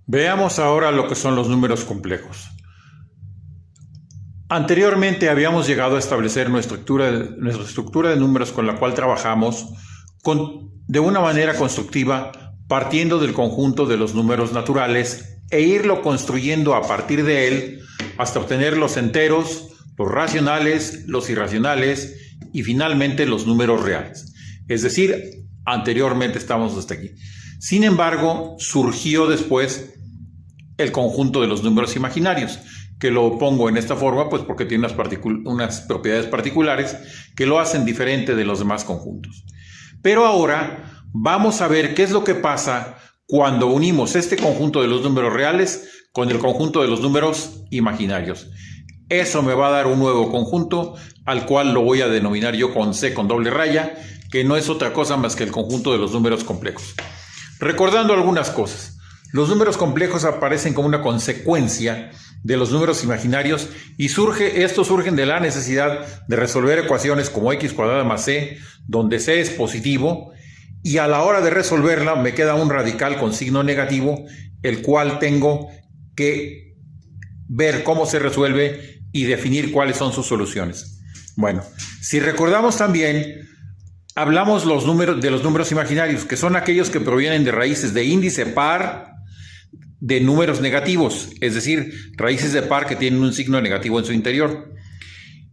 Veamos ahora lo que son los números complejos. Anteriormente habíamos llegado a establecer nuestra estructura de números con la cual trabajamos de una manera constructiva, partiendo del conjunto de los números naturales e irlo construyendo a partir de él hasta obtener los enteros, los racionales, los irracionales y finalmente los números reales. Es decir, anteriormente estábamos hasta aquí. Sin embargo, surgió después el conjunto de los números imaginarios, que lo pongo en esta forma pues porque tiene unas propiedades particulares que lo hacen diferente de los demás conjuntos. Pero ahora vamos a ver qué es lo que pasa cuando unimos este conjunto de los números reales con el conjunto de los números imaginarios. Eso me va a dar un nuevo conjunto al cual lo voy a denominar yo con C con doble raya, que no es otra cosa más que el conjunto de los números complejos. Recordando algunas cosas, los números complejos aparecen como una consecuencia de los números imaginarios y estos surgen de la necesidad de resolver ecuaciones como x cuadrada más c, donde c es positivo, y a la hora de resolverla me queda un radical con signo negativo, el cual tengo que ver cómo se resuelve y definir cuáles son sus soluciones. Bueno, si recordamos también, hablamos de los números imaginarios, que son aquellos que provienen de raíces de índice par de números negativos, es decir, raíces de par que tienen un signo negativo en su interior.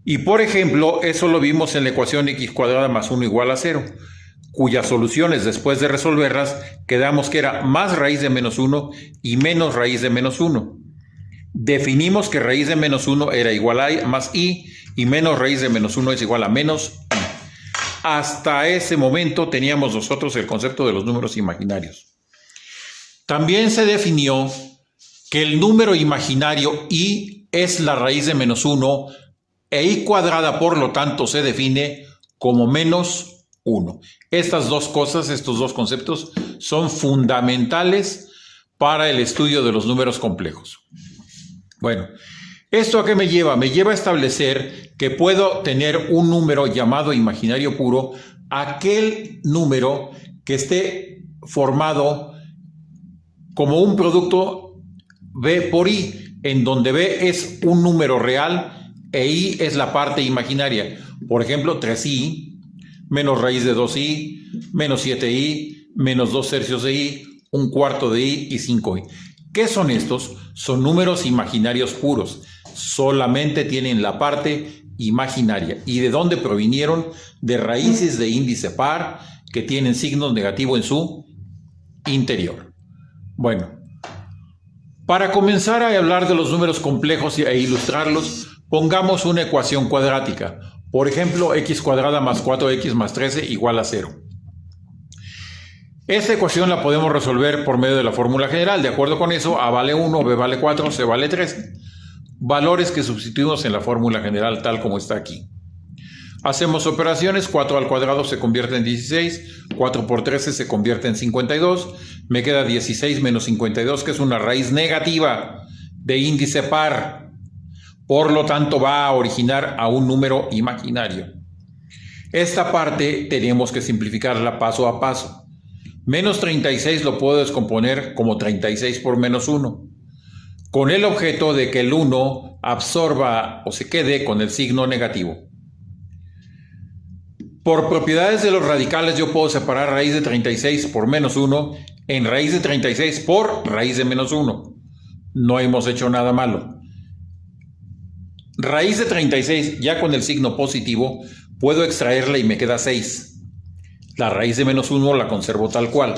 Y por ejemplo, eso lo vimos en la ecuación x cuadrada más 1 igual a 0, cuyas soluciones después de resolverlas quedamos que era más raíz de menos 1 y menos raíz de menos 1. Definimos que raíz de menos 1 era igual a más y menos raíz de menos 1 es igual a menos i. Hasta ese momento teníamos nosotros el concepto de los números imaginarios. También se definió que el número imaginario i es la raíz de menos 1 e i cuadrada por lo tanto se define como menos 1. Estas dos cosas, estos dos conceptos son fundamentales para el estudio de los números complejos. Bueno, ¿esto a qué me lleva? Me lleva a establecer que puedo tener un número llamado imaginario puro, aquel número que esté formado como un producto b por i, en donde b es un número real e i es la parte imaginaria. Por ejemplo, 3i, menos raíz de 2i, menos 7i, menos 2 tercios de i, un cuarto de i y 5i. ¿Qué son estos? Son números imaginarios puros. Solamente tienen la parte imaginaria. ¿Y de dónde provinieron? De raíces de índice par que tienen signos negativos en su interior. Bueno, para comenzar a hablar de los números complejos e ilustrarlos, pongamos una ecuación cuadrática. Por ejemplo, x cuadrada más 4x más 13 igual a 0. Esta ecuación la podemos resolver por medio de la fórmula general. De acuerdo con eso, a vale 1, b vale 4, c vale 13. Valores que sustituimos en la fórmula general tal como está aquí. Hacemos operaciones, 4 al cuadrado se convierte en 16, 4 por 13 se convierte en 52, me queda 16 menos 52, que es una raíz negativa de índice par. Por lo tanto, va a originar a un número imaginario. Esta parte tenemos que simplificarla paso a paso. Menos 36 lo puedo descomponer como 36 por menos 1, con el objeto de que el 1 absorba o se quede con el signo negativo. Por propiedades de los radicales yo puedo separar raíz de 36 por menos 1 en raíz de 36 por raíz de menos 1. No hemos hecho nada malo. Raíz de 36 ya con el signo positivo puedo extraerla y me queda 6. La raíz de menos 1 la conservo tal cual.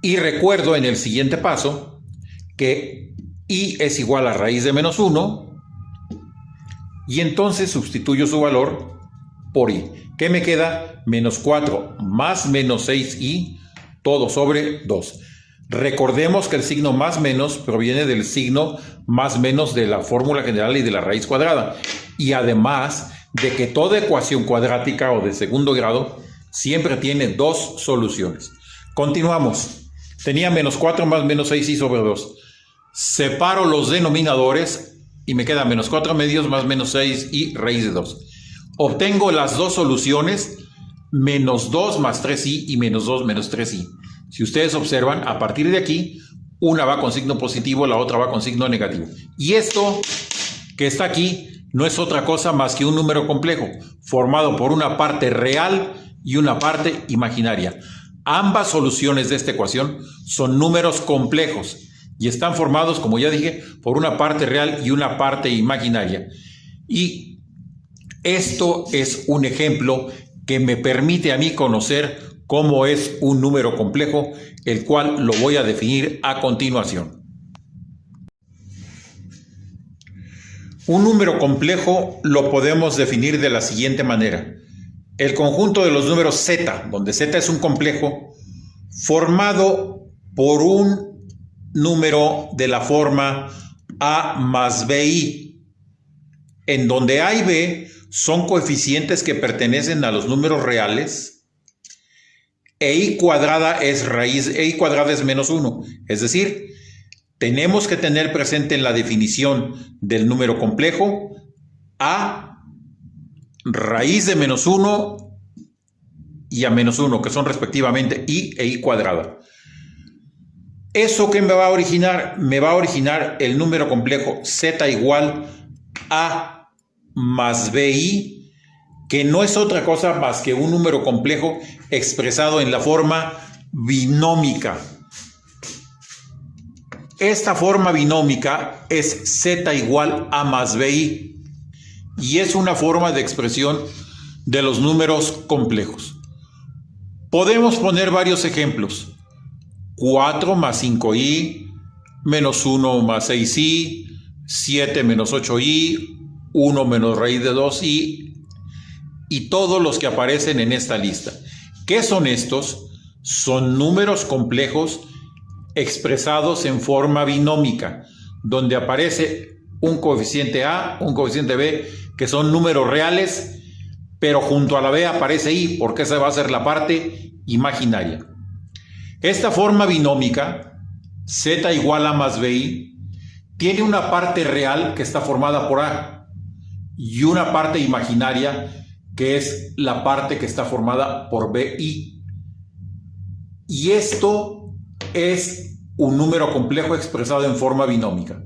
Y recuerdo en el siguiente paso que i es igual a raíz de menos 1 y entonces sustituyo su valor por i. ¿Qué me queda? Menos 4 más menos 6i todo sobre 2. Recordemos que el signo más menos proviene del signo más menos de la fórmula general y de la raíz cuadrada. Y además de que toda ecuación cuadrática o de segundo grado siempre tiene dos soluciones. Continuamos. Tenía menos 4 más menos 6i sobre 2. Separo los denominadores y me queda menos 4 medios más menos 6i raíz de 2. Obtengo las dos soluciones menos 2 más 3i y menos 2 menos 3i. Si ustedes observan, a partir de aquí, una va con signo positivo, la otra va con signo negativo. Y esto que está aquí no es otra cosa más que un número complejo, formado por una parte real y una parte imaginaria. Ambas soluciones de esta ecuación son números complejos y están formados, como ya dije, por una parte real y una parte imaginaria. Y esto es un ejemplo que me permite a mí conocer cómo es un número complejo, el cual lo voy a definir a continuación. Un número complejo lo podemos definir de la siguiente manera. El conjunto de los números z, donde z es un complejo, formado por un número de la forma a más bi, en donde a y b son coeficientes que pertenecen a los números reales, e i cuadrada es menos 1. Es decir, tenemos que tener presente en la definición del número complejo a raíz de menos 1 y a menos 1, que son respectivamente i e i cuadrada. ¿Eso qué me va a originar? Me va a originar el número complejo z igual a más bi, que no es otra cosa más que un número complejo expresado en la forma binómica. Esta forma binómica es z igual a más bi y es una forma de expresión de los números complejos. Podemos poner varios ejemplos. 4 más 5i, menos 1 más 6i, 7 menos 8i, 1 menos raíz de 2i y todos los que aparecen en esta lista. ¿Qué son estos? Son números complejos expresados en forma binómica, donde aparece un coeficiente a, un coeficiente b, que son números reales, pero junto a la b aparece i, porque esa va a ser la parte imaginaria. Esta forma binómica, z igual a más bi, tiene una parte real que está formada por a y una parte imaginaria que es la parte que está formada por bi. Y esto es un número complejo expresado en forma binómica.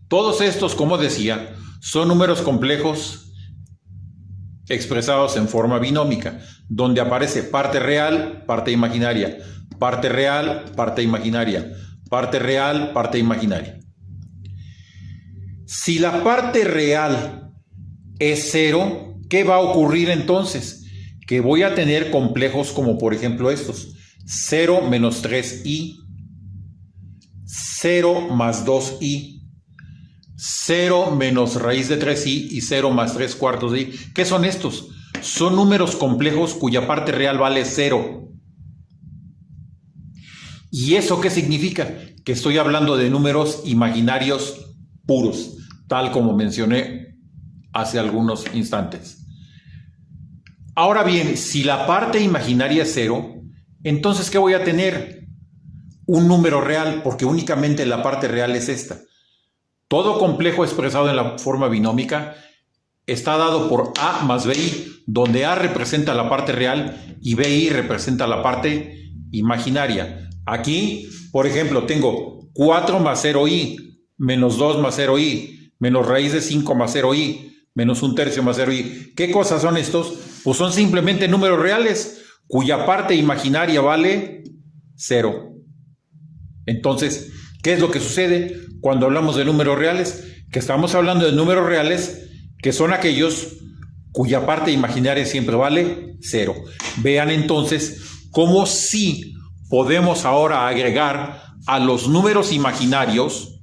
Todos estos, como decía, son números complejos expresados en forma binómica, donde aparece parte real, parte imaginaria, parte real, parte imaginaria, parte real, parte imaginaria. Si la parte real es 0, ¿qué va a ocurrir entonces? Que voy a tener complejos como por ejemplo estos: 0 menos 3i, 0 más 2i, 0 menos raíz de 3i y 0 más 3 cuartos de i. ¿Qué son estos? Son números complejos cuya parte real vale 0. ¿Y eso qué significa? Que estoy hablando de números imaginarios puros, tal como mencioné hace algunos instantes. Ahora bien, si la parte imaginaria es 0, entonces ¿qué voy a tener? Un número real, porque únicamente la parte real es esta. Todo complejo expresado en la forma binómica está dado por a más bi, donde a representa la parte real y bi representa la parte imaginaria. Aquí, por ejemplo, tengo 4 más 0i, menos 2 más 0i, menos raíz de 5 más 0i, menos 1/3 más 0i. ¿Qué cosas son estos? Pues son simplemente números reales, cuya parte imaginaria vale 0. Entonces, ¿qué es lo que sucede cuando hablamos de números reales? Que estamos hablando de números reales que son aquellos cuya parte imaginaria siempre vale 0. Vean entonces cómo sí podemos ahora agregar a los números imaginarios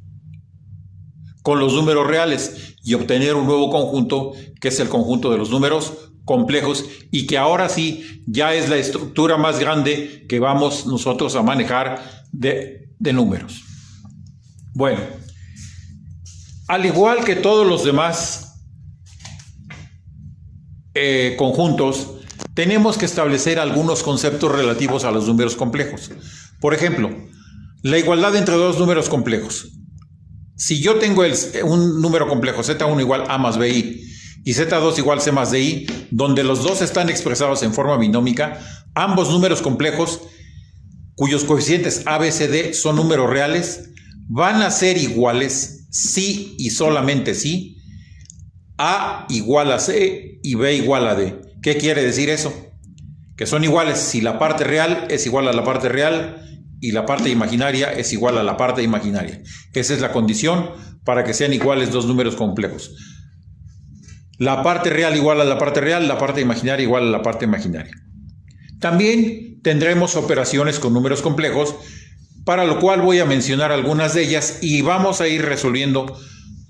con los números reales y obtener un nuevo conjunto que es el conjunto de los números complejos, y que ahora sí ya es la estructura más grande que vamos nosotros a manejar de números. Bueno, al igual que todos los demás conjuntos, tenemos que establecer algunos conceptos relativos a los números complejos. Por ejemplo, la igualdad entre dos números complejos. Si yo tengo un número complejo z1 igual a más bi y z2 igual c más di, donde los dos están expresados en forma binómica, ambos números complejos cuyos coeficientes A, B, C, D son números reales, van a ser iguales si y solamente si A igual a C y B igual a D. ¿Qué quiere decir eso? Que son iguales si la parte real es igual a la parte real y la parte imaginaria es igual a la parte imaginaria. Esa es la condición para que sean iguales dos números complejos. La parte real igual a la parte imaginaria igual a la parte imaginaria. También tendremos operaciones con números complejos, para lo cual voy a mencionar algunas de ellas y vamos a ir resolviendo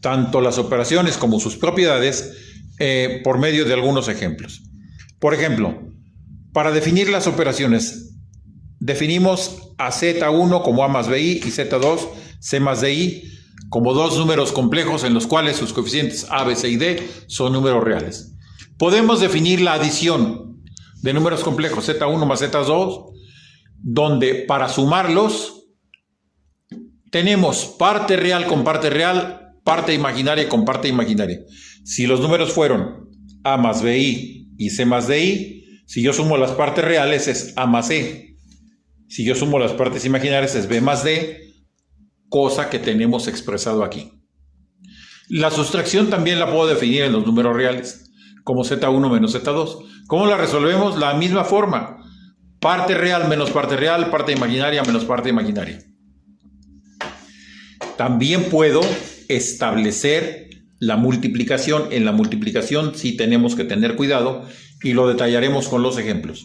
tanto las operaciones como sus propiedades por medio de algunos ejemplos. Por ejemplo, para definir las operaciones, definimos a Z1 como A más BI y Z2 C más DI como dos números complejos en los cuales sus coeficientes A, B, C y D son números reales. Podemos definir la adición de números complejos Z1 más Z2, donde para sumarlos tenemos parte real con parte real, parte imaginaria con parte imaginaria. Si los números fueron A más BI y C más DI, si yo sumo las partes reales es A más C. Si yo sumo las partes imaginarias es B más D, cosa que tenemos expresado aquí. La sustracción también la puedo definir en los números reales, como Z1 menos Z2. ¿Cómo la resolvemos? La misma forma. Parte real menos parte real, parte imaginaria menos parte imaginaria. También puedo establecer la multiplicación. En la multiplicación sí tenemos que tener cuidado y lo detallaremos con los ejemplos.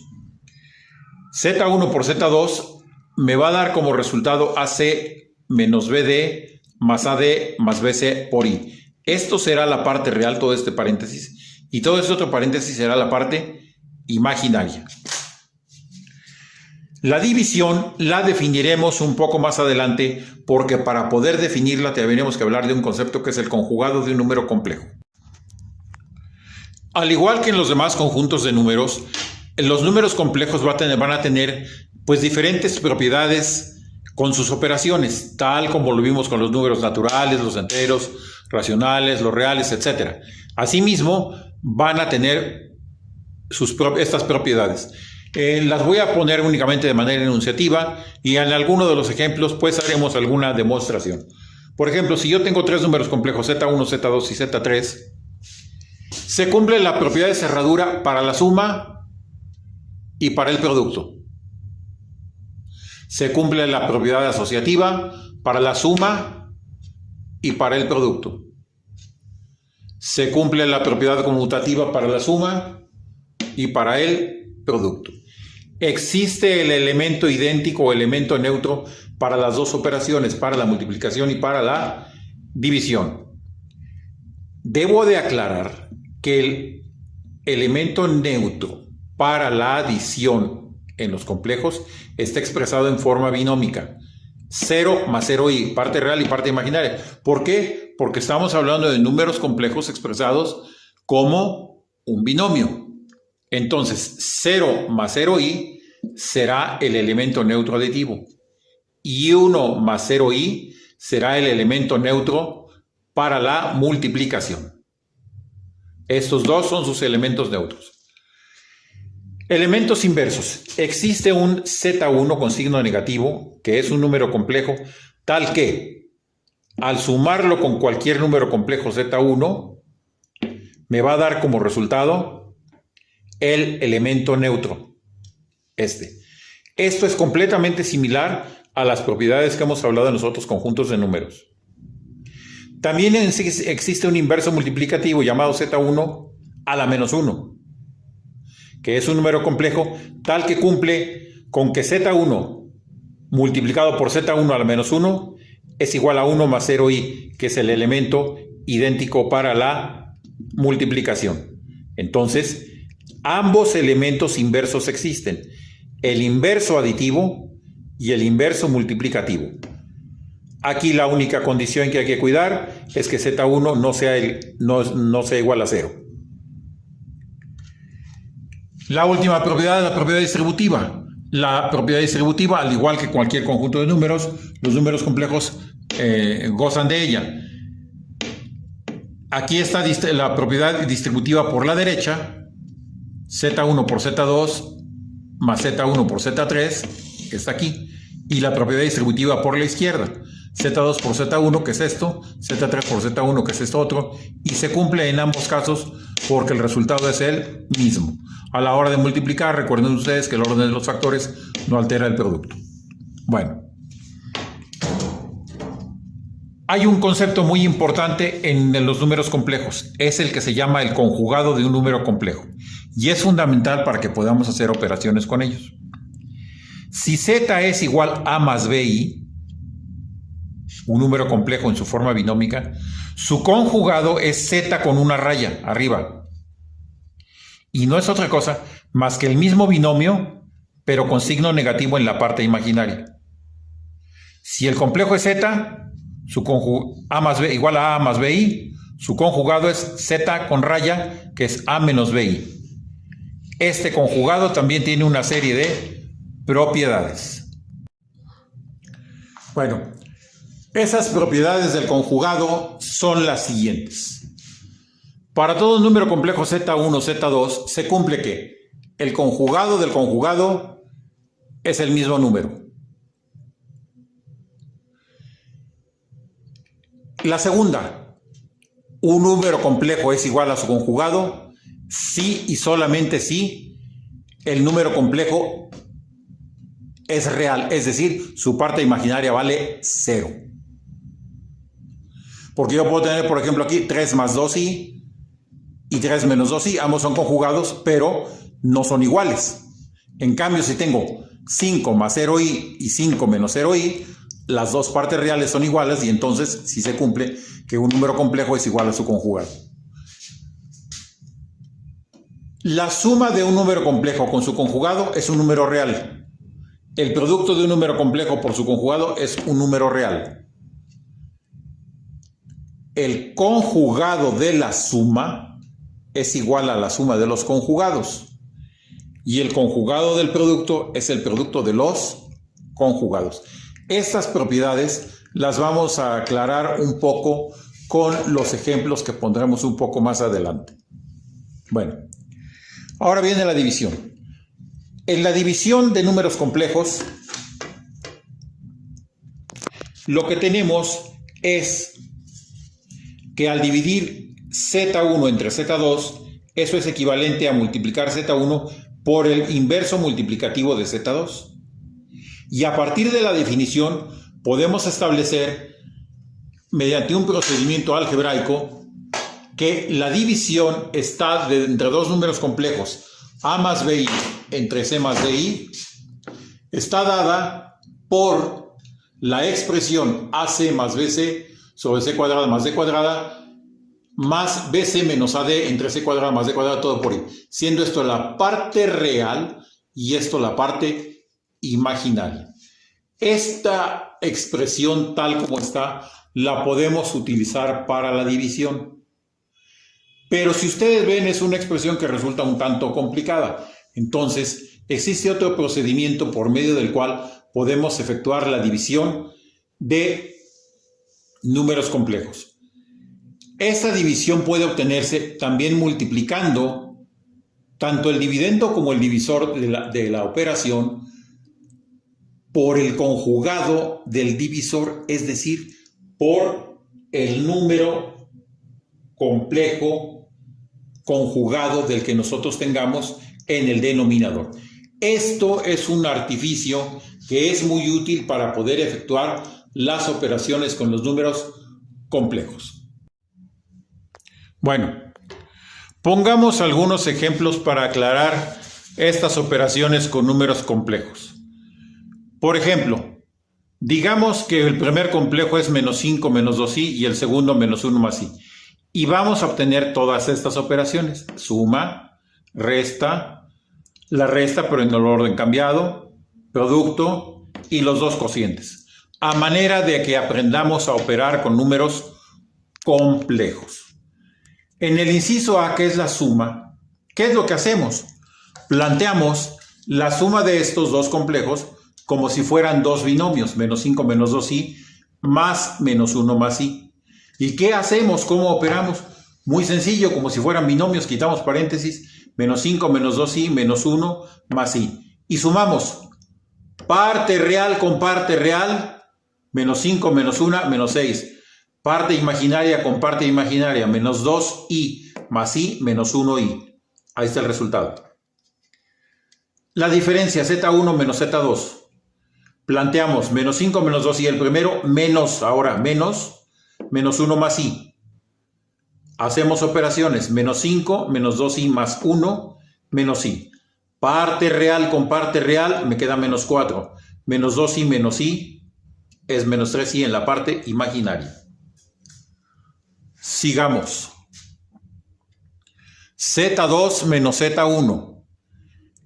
Z1 por Z2 me va a dar como resultado AC menos BD más AD más BC por I. Esto será la parte real, todo este paréntesis, y todo este otro paréntesis será la parte imaginaria. La división la definiremos un poco más adelante, porque para poder definirla tendremos que hablar de un concepto que es el conjugado de un número complejo. Al igual que en los demás conjuntos de números, los números complejos van a tener pues diferentes propiedades con sus operaciones, tal como lo vimos con los números naturales, los enteros, racionales, los reales, etc. Asimismo, van a tener estas propiedades. Las voy a poner únicamente de manera enunciativa y en alguno de los ejemplos pues haremos alguna demostración. Por ejemplo, si yo tengo tres números complejos Z1, Z2 y Z3, se cumple la propiedad de cerradura para la suma y para el producto. Se cumple la propiedad asociativa para la suma y para el producto. Se cumple la propiedad conmutativa para la suma y para el producto. Existe el elemento idéntico o elemento neutro para las dos operaciones, para la multiplicación y para la división. Debo de aclarar que el elemento neutro para la adición en los complejos está expresado en forma binómica. 0 más 0i, parte real y parte imaginaria. ¿Por qué? Porque estamos hablando de números complejos expresados como un binomio. Entonces, 0 más 0i será el elemento neutro aditivo. Y 1 más 0i será el elemento neutro para la multiplicación. Estos dos son sus elementos neutros. Elementos inversos. Existe un Z1 con signo negativo, que es un número complejo, tal que al sumarlo con cualquier número complejo Z1, me va a dar como resultado el elemento neutro. Esto es completamente similar a las propiedades que hemos hablado en los otros conjuntos de números. También existe un inverso multiplicativo llamado Z1 a la menos 1. Que es un número complejo tal que cumple con que Z1 multiplicado por Z1 a la menos 1 es igual a 1 más 0i, que es el elemento idéntico para la multiplicación. Entonces, ambos elementos inversos existen, el inverso aditivo y el inverso multiplicativo. Aquí la única condición que hay que cuidar es que Z1 no sea igual a 0. La última propiedad es la propiedad distributiva. La propiedad distributiva, al igual que cualquier conjunto de números, los números complejos gozan de ella. Aquí está la propiedad distributiva por la derecha Z1 por Z2 más Z1 por Z3, que está aquí, y la propiedad distributiva por la izquierda. Z2 por Z1, que es esto, Z3 por Z1, que es esto otro, y se cumple en ambos casos porque el resultado es el mismo. A la hora de multiplicar, recuerden ustedes que el orden de los factores no altera el producto. Bueno, hay un concepto muy importante en los números complejos, es el que se llama el conjugado de un número complejo, y es fundamental para que podamos hacer operaciones con ellos. Si Z es igual a más BI, un número complejo en su forma binómica, su conjugado es Z con una raya arriba. Y no es otra cosa más que el mismo binomio, pero con signo negativo en la parte imaginaria. Si el complejo es Z, A más B igual a más BI, su conjugado es Z con raya, que es A menos BI. Este conjugado también tiene una serie de propiedades. Bueno, esas propiedades del conjugado son las siguientes. Para todo número complejo Z1, Z2, se cumple que el conjugado del conjugado es el mismo número. La segunda, un número complejo es igual a su conjugado si y solamente si el número complejo es real, es decir, su parte imaginaria vale 0. Porque yo puedo tener, por ejemplo, aquí 3 más 2i y 3 menos 2i, ambos son conjugados, pero no son iguales. En cambio, si tengo 5 más 0i y 5 menos 0i, las dos partes reales son iguales y entonces sí se cumple que un número complejo es igual a su conjugado. La suma de un número complejo con su conjugado es un número real. El producto de un número complejo por su conjugado es un número real. El conjugado de la suma es igual a la suma de los conjugados. Y el conjugado del producto es el producto de los conjugados. Estas propiedades las vamos a aclarar un poco con los ejemplos que pondremos un poco más adelante. Bueno, ahora viene la división. En la división de números complejos, lo que tenemos es que al dividir Z1 entre Z2, eso es equivalente a multiplicar Z1 por el inverso multiplicativo de Z2. Y a partir de la definición podemos establecer, mediante un procedimiento algebraico, que la división está entre dos números complejos, A más BI entre C más DI, está dada por la expresión AC más BC sobre C cuadrada más D cuadrada más BC menos AD entre C cuadrada más D cuadrada, todo por I, siendo esto la parte real y esto la parte imaginaria. Esta expresión tal como está la podemos utilizar para la división. Pero si ustedes ven, es una expresión que resulta un tanto complicada. Entonces, existe otro procedimiento por medio del cual podemos efectuar la división de números complejos. Esta división puede obtenerse también multiplicando tanto el dividendo como el divisor de la operación por el conjugado del divisor, es decir, por el número complejo conjugado del que nosotros tengamos en el denominador. Esto es un artificio que es muy útil para poder efectuar las operaciones con los números complejos. Bueno, pongamos algunos ejemplos para aclarar estas operaciones con números complejos. Por ejemplo, digamos que el primer complejo es menos 5 menos 2i y el segundo menos 1 más i. Y vamos a obtener todas estas operaciones. Suma, resta, la resta pero en el orden cambiado, producto y los dos cocientes. A manera de que aprendamos a operar con números complejos. En el inciso A, que es la suma, ¿qué es lo que hacemos? Planteamos la suma de estos dos complejos como si fueran dos binomios, menos 5 menos 2i, más menos 1 más i. ¿Y qué hacemos? ¿Cómo operamos? Muy sencillo, como si fueran binomios, quitamos paréntesis, menos 5 menos 2i menos 1 más i. Y sumamos parte real con parte real, menos 5 menos 1 menos 6. Parte imaginaria con parte imaginaria, menos 2i más i menos 1i. Ahí está el resultado. La diferencia z1 menos z2. Planteamos menos 5 menos 2i el primero, menos, ahora menos 1 más i. Hacemos operaciones, menos 5 menos 2i más 1 menos i. Parte real con parte real me queda menos 4. Menos 2i menos i es menos 3i en la parte imaginaria. Sigamos. Z2 menos Z1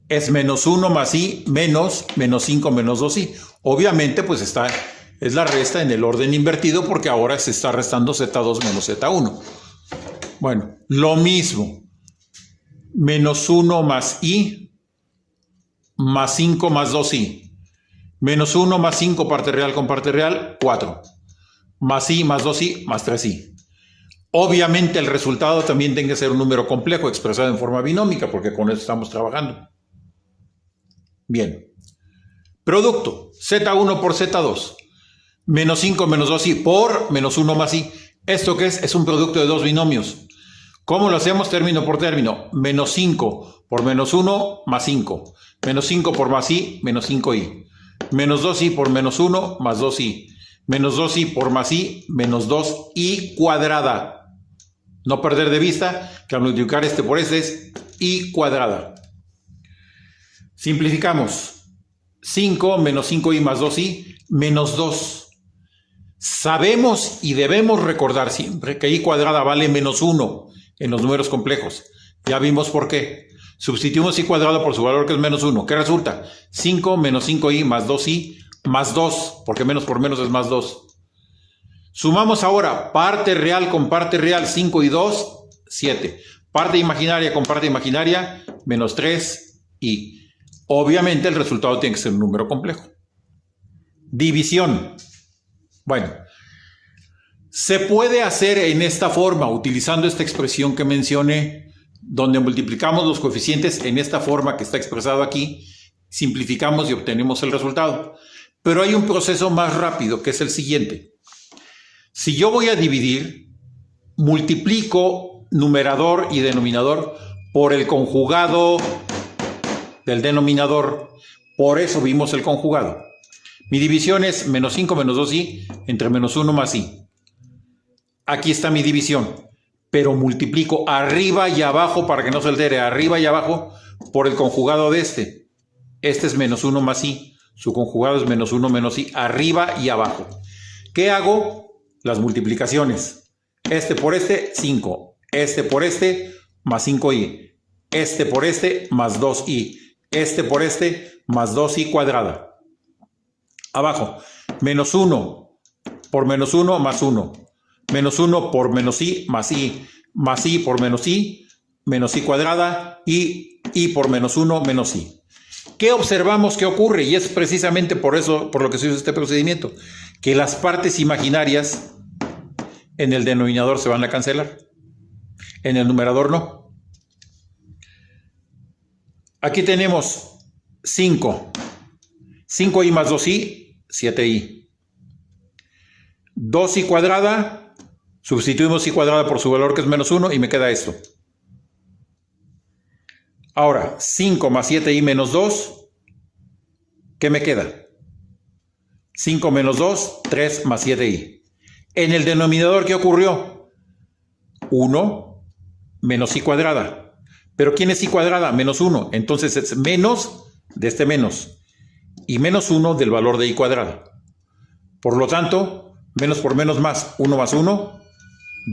es menos 1 más i menos 5 menos 2i. Obviamente pues es la resta en el orden invertido porque ahora se está restando Z2 menos Z1. Bueno, lo mismo. Menos 1 más i más 5 más 2i. Menos 1 más 5 parte real con parte real, 4. Más i más 2i más 3i. Obviamente el resultado también tiene que ser un número complejo expresado en forma binómica porque con eso estamos trabajando. Bien. Producto. Z1 por Z2. Menos 5 menos 2i por menos 1 más i. ¿Esto qué es? Es un producto de dos binomios. ¿Cómo lo hacemos término por término? Menos 5 por menos 1 más 5. Menos 5 por más i menos 5i. Menos 2i por menos 1 más 2i. Menos 2i por más i menos 2i cuadrada. No perder de vista que al multiplicar este por este es i cuadrada. Simplificamos. 5 menos 5i más 2i menos 2. Sabemos y debemos recordar siempre que i cuadrada vale menos 1 en los números complejos. Ya vimos por qué. Sustituimos i cuadrado por su valor que es menos 1. ¿Qué resulta? 5 menos 5i más 2i más 2, porque menos por menos es más 2. Sumamos ahora parte real con parte real, 5 y 2, 7. Parte imaginaria con parte imaginaria, menos 3 y obviamente el resultado tiene que ser un número complejo. División. Bueno, se puede hacer en esta forma, utilizando esta expresión que mencioné, donde multiplicamos los coeficientes en esta forma que está expresado aquí, simplificamos y obtenemos el resultado. Pero hay un proceso más rápido, que es el siguiente. Si yo voy a dividir, multiplico numerador y denominador por el conjugado del denominador. Por eso vimos el conjugado. Mi división es menos 5 menos 2i entre menos 1 más i. Aquí está mi división. Pero multiplico arriba y abajo para que no se altere. Arriba y abajo por el conjugado de este. Este es menos 1 más i. Su conjugado es menos 1 menos i. Arriba y abajo. ¿Qué hago? Las multiplicaciones. Este por este, 5. Este por este, más 5i. Este por este, más 2i. Este por este, más 2i cuadrada. Abajo, menos 1 por menos 1 más 1. Menos 1 por menos i más i. Más i por menos i cuadrada. Y i por menos 1 menos i. ¿Qué observamos que ocurre? Y es precisamente por eso, por lo que se usa este procedimiento. Que las partes imaginarias en el denominador se van a cancelar. En el numerador no. Aquí tenemos 5. 5i más 2i, 7i. 2i cuadrada. Sustituimos i cuadrada por su valor que es menos 1 y me queda esto. Ahora, 5 más 7i menos 2. ¿Qué me queda? 5 menos 2, 3 más 7i. En el denominador, ¿qué ocurrió? 1 menos i cuadrada. ¿Pero quién es i cuadrada? Menos 1. Entonces es menos de este menos. Y menos 1 del valor de i cuadrada. Por lo tanto, menos por menos más. 1 más 1,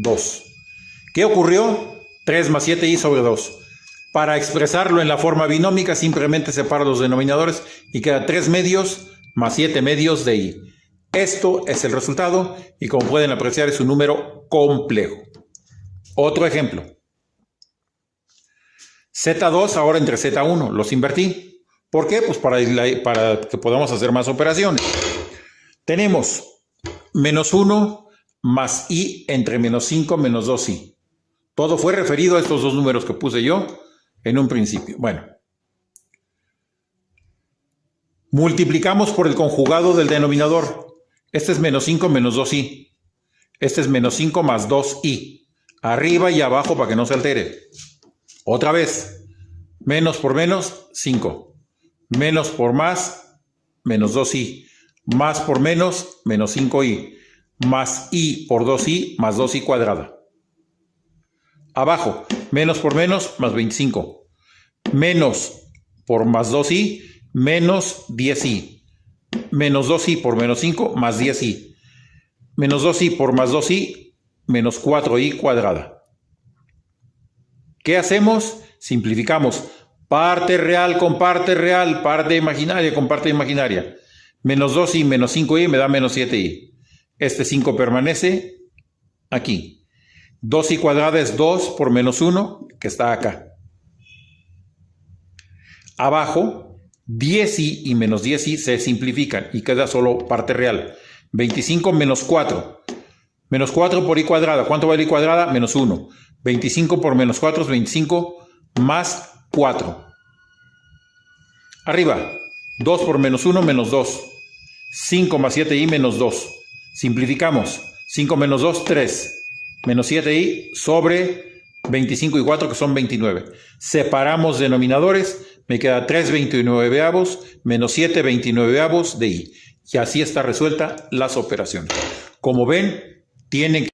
2. ¿Qué ocurrió? 3 más 7i sobre 2. Para expresarlo en la forma binómica, simplemente separo los denominadores y queda 3 medios más 7 medios de i. Esto es el resultado y como pueden apreciar es un número complejo. Otro ejemplo. Z2 ahora entre Z1. Los invertí. ¿Por qué? Pues para que podamos hacer más operaciones. Tenemos menos 1 más i entre menos 5 menos 2i. Todo fue referido a estos dos números que puse yo en un principio. Bueno. Multiplicamos por el conjugado del denominador. Este es menos 5 menos 2i. Este es menos 5 más 2i. Arriba y abajo para que no se altere. Otra vez. Menos por menos, 5. Menos por más, menos 2i. Más por menos, menos 5i. Más i por 2i, más 2i cuadrada. Abajo, menos por menos, más 25. Menos por más 2i, menos 10i. Menos 2i por menos 5, más 10i. Menos 2i por más 2i, menos 4i cuadrada. ¿Qué hacemos? Simplificamos. Parte real con parte real, parte imaginaria con parte imaginaria. Menos 2i menos 5i me da menos 7i. Este 5 permanece aquí. 2i cuadrada es 2 por menos 1, que está acá. Abajo, 10i y menos 10i se simplifican y queda solo parte real. 25 menos 4. Menos 4 por i cuadrada. ¿Cuánto vale i cuadrada? Menos 1. 25 por menos 4 es 25 más 4. Arriba, 2 por menos 1 menos 2. 5 más 7i menos 2. Simplificamos. 5 menos 2, 3. Menos 7i sobre 25 y 4, que son 29. Separamos denominadores. Me queda 3 29avos menos 7 29avos de i. Y así está resuelta las operaciones. Como ven, tienen